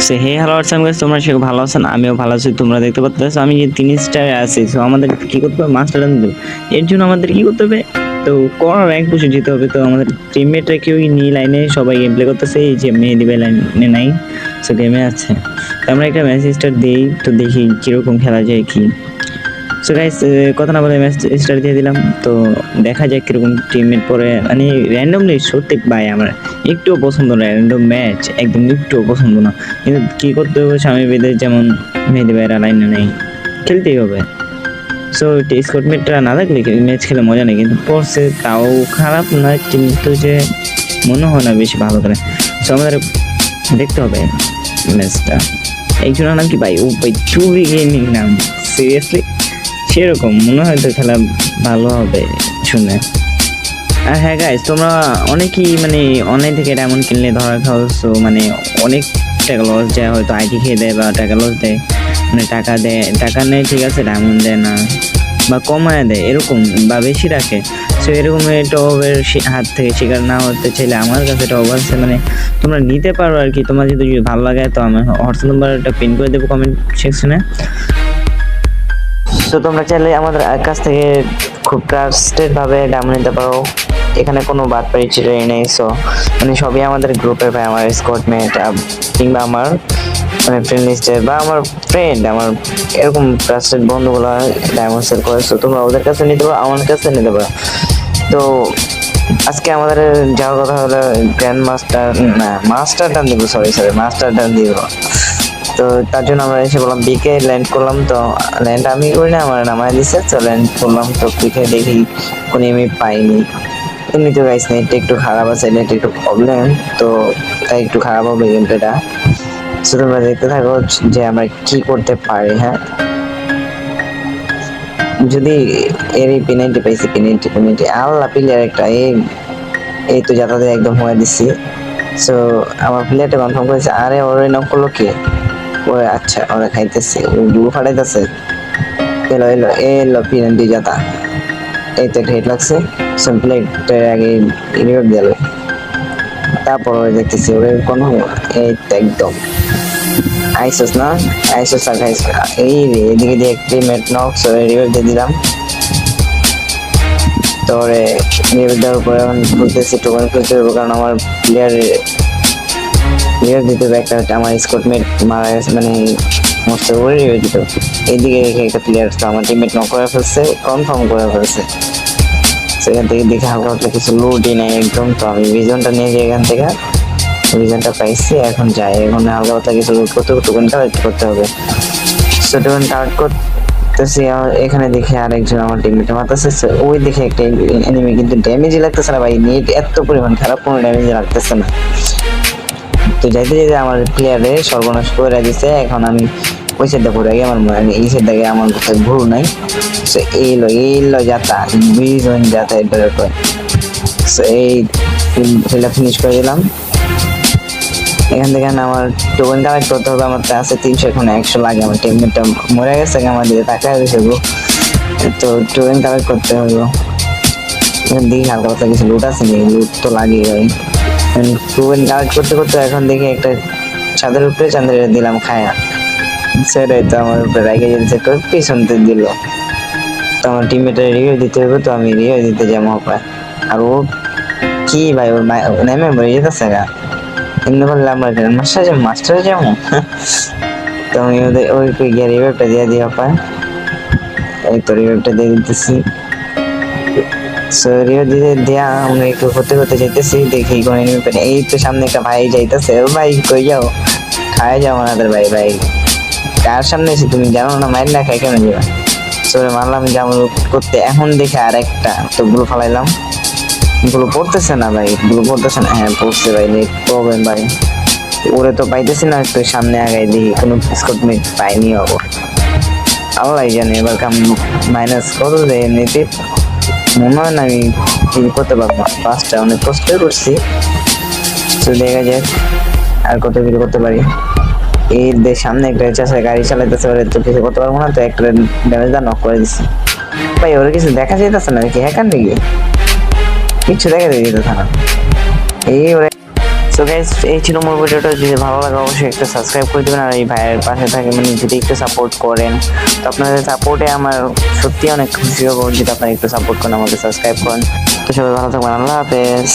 So hey hello WhatsApp guys, তোমরা সবাই ভালো আছো? আমিও ভালো আছি। তোমরা দেখতে পাচ্ছ আমি যে 3 স্টারে আছি। সো আমাদের কি করতে হবে? মাস্টার ডান দেব। এর জন্য আমাদের কি করতে হবে? তো কোন র্যাঙ্ক পুষে যেতে হবে। তো আমাদের টিমমেটরা কেউ নি লাইনে সবাই গেম প্লে করতেছে। এই যে মেহেদি ভাই লাইনে নাই, সো গেমে আছে। তো আমরা একটা ম্যাচ স্টার্ট দিই, তো দেখি কিরকম খেলা যায় কি। সো গাইস, কথা না বলে ম্যাচ স্টার্ট দিয়ে দিলাম। তো দেখা যাক কিরকম টিমমেট পরে, মানে র্যান্ডমলি সত্যি ভাই আমার একটুও পছন্দ না র্যান্ডম ম্যাচ, একদম একটুও পছন্দ না। কিন্তু কী করতে হবে, স্বামী বেদের যেমন মেহেদি ভাইয়েরা লাইনে নেই, খেলতেই হবে। সো স্কটমেটরা না থাকলে ম্যাচ খেলে মজা নেই, কিন্তু পড়ছে তাও খারাপ না, কিন্তু যে মনে হয় না বেশি ভালো করে। সো আমাদের দেখতে হবে ম্যাচটা। একজনের নাম কি ভাই, ও ভাই চুরি গেমিং নাম, সিরিয়াসলি সেরকম মনে হয় তো খেলা ভালো হবে শুনে। আর হ্যাঁ গাইস, তোমরা অনেকেই মানে অনলাইন থেকে ডায়মন্ড কিনলে ধরা খাও, সো মানে অনেক টাকা লস যায়, হয়তো আইটি খেয়ে দেয় বা টাকা লস দেয়, মানে টাকা দেয়, টাকা নেয় ঠিক আছে, ডায়মন্ড দেয় না বা কমায় দেয় এরকম, বা বেশি রাখে। সো এরকম টবের হাত থেকে শিকার না হতে চাইলে আমার কাছে টব আছে, মানে তোমরা নিতে পারো আর কি। তোমার যদি ভালো লাগে তো আমি হোয়াটসঅ্যাপ নাম্বারটা পিন করে দেবো কমেন্ট সেকশনে। তো তোমরা চাইলে আমাদের কাছ থেকে খুব ট্রাস্টেড ভাবে ডায়মন্ড নিতে পারো। এখানে কোনো বাটপাড়ি চিটারি নেই। সো মানে সবই আমাদের গ্রুপের ভাই, আমার স্কোয়াডমেট কিংবা আমার মানে ফ্রেন্ড লিস্টে বা আমার ফ্রেন্ড, আমার এরকম ট্রাস্টেড বন্ধুগুলো ডায়মন্ড সেল করে। সো তোমরা ওদের কাছে নিতে পারো, আমার কাছে নিতে পারো। তো আজকে আমাদের যাওয়ার কথা হলো গ্র্যান্ড মাস্টার, না মাস্টার ডান দিব, সরি মাস্টার ডান দিব। তো তার জন্য আমরা এসে বললাম বিকে ল্যান্ড করলাম। তো ল্যান্ড আমি করি না, আমার নামায় দিচ্ছে। তো ল্যান্ড করলাম, তো বিকে দেখি কোনো আমি পাইনি। এমনি তো গাইস নেটটা একটু খারাপ আছে, নেট একটু প্রবলেম, তো তাই একটু খারাপ হবে গেমটা। সো তোমরা দেখতে থাকো যে আমরা কি করতে পারি। হ্যাঁ, যদি এর পেনাল্টি পাইছি, পেনাল্টি আল্লাহ প্লেয়ার একটা এই তো যাতাতে একদম হয়ে দিচ্ছি। সো আমার প্লেয়ারটা কনফার্ম করেছে, আরে ওরে নক করলো কে? ওরে আচ্ছা, ওরা খাইতেছে, ডুবু ফাটাইতেছে। এলো এলো এলো পেনাল্টি যাতা। এই তো একটা হেড লাগছে। সো প্লেয়ারটার আগে রিভাইভ দিল, তারপর ওরে দেখতেছি ওরে কোন এই তো একদম আইসোস না, আইসোস আর খাইস। এই রে এদিকে দিয়ে একটি ম্যাট নক, সো রিভাইভ দিয়ে দিলাম। তো ওরে রিভাইভ দেওয়ার পরে এখন খুলতেছি, টোকেন খুলতে হবে, কারণ আমার প্লেয়ার রিভাইভ দিতে হবে। একটা আমার স্কটমেট মারা গেছে, মানে মরছে, ওরে রিভাইভ দিতে হবে। এইদিকে রেখে একটা প্লেয়ার তো আমার টিমমেট নক করে ফেলছে, কনফার্ম করে ফেলছে। সেখান থেকে দেখে হালকা হালকা কিছু লুটই নাই একদম। তো আমি ভিজনটা নিয়ে যাই, এখান থেকে ভিজনটা পাইছি, এখন যাই। এখন হালকা হালকা কিছু লুট করতে হবে, টোকেন কালেক্ট করতে হবে। সো টোকেন কালেক্ট করতেছি, এখানে দেখে আরেকজন আমার টিমমেট মারতেছে। ওই দেখে একটা এনিমি, কিন্তু ড্যামেজই লাগতেছে না ভাই, নেট এত পরিমাণ খারাপ, কোনো ড্যামেজই লাগতেছে না। তো যাইতে যাইতে আমার প্লেয়ারে সর্বনাশ করে দিছে। এখন আমি ওই সাইডটা ঘুরে গিয়ে আমার মানে এই সাইডটা গিয়ে আমার কোথায় ভুল নাই। সো এইলো যাতা বিজন যাতা এটার উপর। সো এই খেলা ফিনিশ করে দিলাম। এখান থেকে আমার টোকেন কালেক্ট করতে হবে। আমার আছে 300, এখন 100 লাগে। আমার টিমমেটটা মরে গেছে, আমার দিকে তাকায় রয়েছে। তো টোকেন কালেক্ট করতে হবে। দেখি হালকা পাতলা কিছু লুট আছে নাকি, লুট তো লাগে ভাই। টোকেন কালেক্ট করতে করতে এখন দেখি একটা ছাদের উপরে চাঁদের দিলাম খায়া, সেটাই তো আমার উপরে রাইগে যেতে পিছনতে দিল। তো আমার টিমমেটের রিভিউ দিতে হবে, তো আমি রিভিউ দিতে যাবো পায়। আর ও কি ভাই, ওর নেমে মরে যেতেছে গা। এমনি করলে আমরা মাস্টারে যাবো। তো আমি ওই গিয়ে রিভিউটা দিয়ে দিয়া পায়। এই তো রিভিউটা দিয়ে দিতেছি। সো রিভিউ দিতে দেয়া আমরা একটু করতে করতে যেতেছি, দেখি কোনো এনিমি পাই। এই তো সামনে একটা ভাই যাইতেছে। ও ভাই কই যাও? খায় যাও আমাদের ভাই। ভাই কার সামনে এসে তুমি জানো না, মাইর না খাই কেন যাবা? সরে মারলাম যেমন করতে। এখন দেখে আর একটা তো গুলো ফালাইলাম, গুলো পড়তেছে না ভাই, গুলো পড়তেছে না। হ্যাঁ পড়ছে ভাই, নেট প্রবলেম ভাই। ওরে তো পাইতেছি না, একটু সামনে আগাই দেখি কোনো স্কটমেট পাইনি। হবো আল্লাহ জানে। এবার মাইনাস কত দেয় এমনিতে মনে হয় না আমি কিল করতে পারবো। 5টা অনেক কষ্ট করছি। তো দেখা যাক আর কত কিল করতে পারি। এই সামনে একটা চাষা গাড়ি চালাইতেছে, ওরে তো কিছু করতে পারবো না। তো একটা ড্যামেজ দা নক করে দিচ্ছি ভাই। ওরা কিছু দেখা যাইতেছে না, কি হ্যাকার নাকি? কিছু দেখা যেতেছে না। এই ওরে তো গাইস এই ছিল মোর ভিডিওটা, যদি ভালো লাগে অবশ্যই একটা সাবস্ক্রাইব করে দেবেন, আর এই ভাইয়ের পাশে থাকে মানে যদি একটু সাপোর্ট করেন, তো আপনাদের সাপোর্টে আমার সত্যি অনেক খুশি হবো যদি আপনারা একটু সাপোর্ট করেন, আমাকে সাবস্ক্রাইব করেন। তো সবাই ভালো থাকবেন, আল্লাহ হাফেজ।